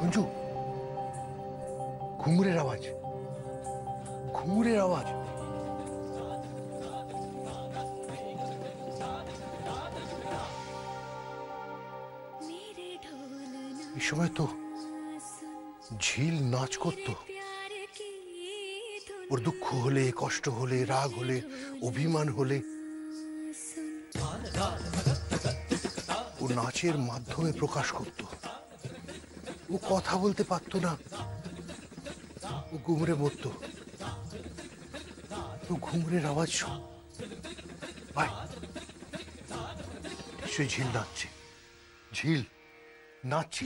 সঞ্জু, ঘুঙুরের আওয়াজ, ঘুঙুরের আওয়াজ। এই সময় তো ঝিল নাচ করতো। ওর দুঃখ হলে, কষ্ট হলে, রাগ হলে, অভিমান হলে ও নাচের মাধ্যমে প্রকাশ করত। ও কথা বলতে পারতো না, ও ঘুমরে মরতো। ও ঘুমরের আওয়াজ ভাই, নিশ্চয়ই ঝিল নাচছে, ঝিল নাচছে।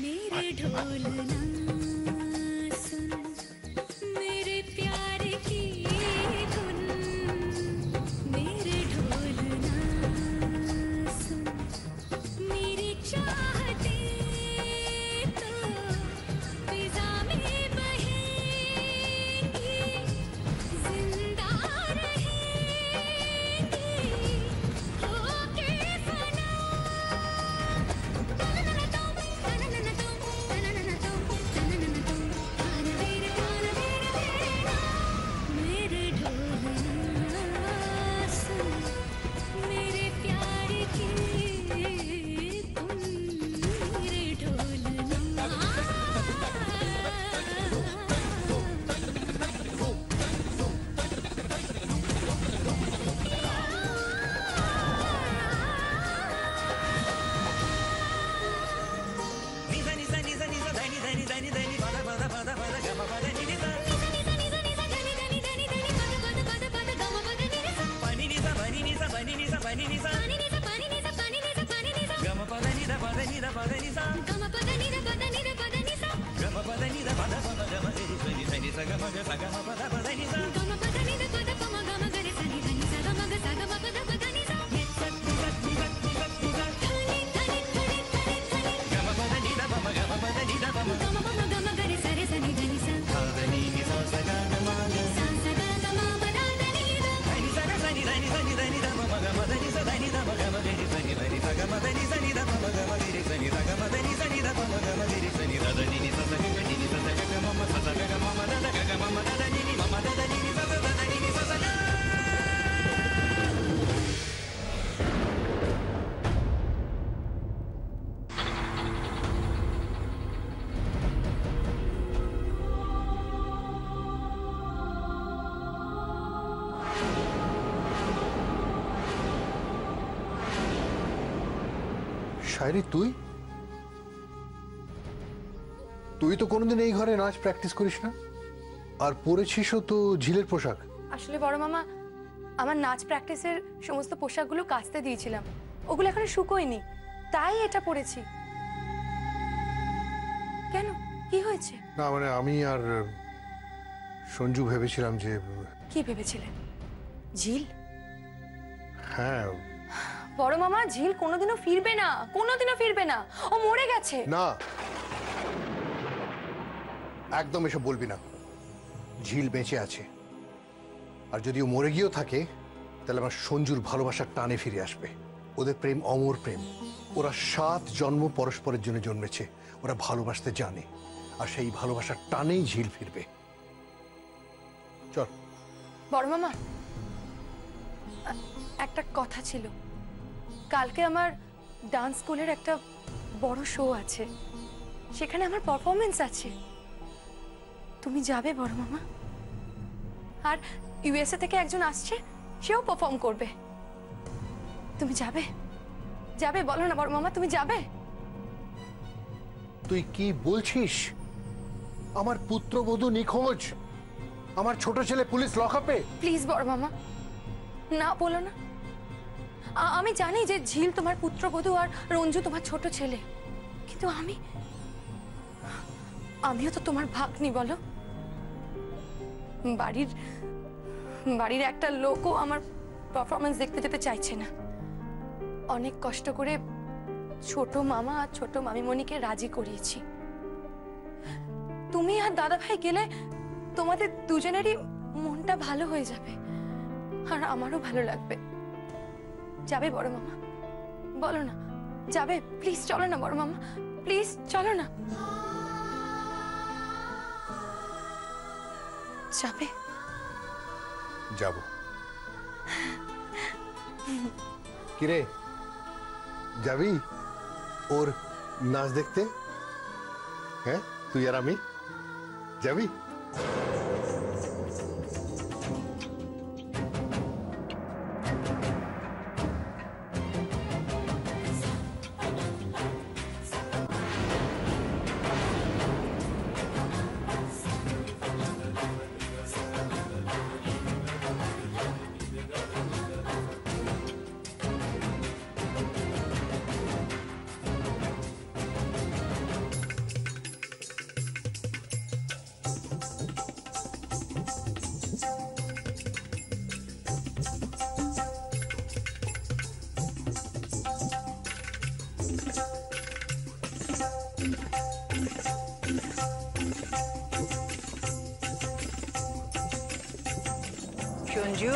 শায়রি, তুই তুই তো কোনোদিন এই ঘরে নাচ প্র্যাকটিস করিস না, আর পরেছিসও তো ঝিলের পোশাক। আসলে বড় মামা, আমার নাচ প্র্যাকটিসের সমস্ত পোশাকগুলো কাচতে দিয়েছিলাম, ওগুলো এখনো শুকোয়নি, তাই এটা পরেছি। কেন, কি হয়েছে? না মানে আমি আর সঞ্জু ভেবেছিলাম যে। কি ভেবেছিলেন? ঝিল? হ্যাঁ। বড় মামা, ঝিল কোনোদিনও ফিরবে না, কোনোদিনও ফিরবে না, ও মরে গেছে। না, একদম এসব বলবি না। ঝিল বেঁচে আছে, আর যদি ও মরে গিয়েও থাকে তাহলে আমার সঞ্জুর ভালোবাসার টানে ফিরে আসবে। ওদের প্রেম অমর প্রেম, ওরা 7 জন্ম পরস্পরের জন্য জন্মেছে, ওরা ভালোবাসতে জানে, আর সেই ভালোবাসার টানেই ঝিল ফিরবে। চল। বড় মামা, একটা কথা ছিল, কালকে আমার ডান্স স্কুলের একটা বড় শো আছে, সেখানে আমার পারফরমেন্স আছে। তুমি যাবে বড় মামা? আর ইউএসএ থেকে একজন আসছে, সেও পারফর্ম করবে। তুমি যাবে? যাবে বলো না বড় মামা, তুমি যাবে? তুই কি বলছিস? আমার পুত্রবধূ নিখোঁজ, আমার ছোট ছেলে পুলিশ লকআপে। প্লিজ বড় মামা, না বলো না। আমি জানি যে ঝিল তোমার পুত্রবধূ আর রঞ্জু তোমার ছোট ছেলে, কিন্তু আমিও তো তোমার ভাগ্নি, বলো। বাড়ির একটা লোকও আমার পারফরমেন্স দেখতে যেতে চাইছে না। অনেক কষ্ট করে ছোট মামা আর ছোট মামিমণিকে রাজি করিয়েছি। তুমি আর দাদা ভাই গেলে তোমাদের দুজনেরই মনটা ভালো হয়ে যাবে, আর আমারও ভালো লাগবে। যাবে বড় মামা? বলো না, যাবে? প্লিজ চলো না বড় মামা, প্লিজ চলো না। যাবে? যাব। কিরে, যাবি ওর নাচ দেখতে? হ্যাঁ, তুই আর আমি যাবি? সঞ্জু,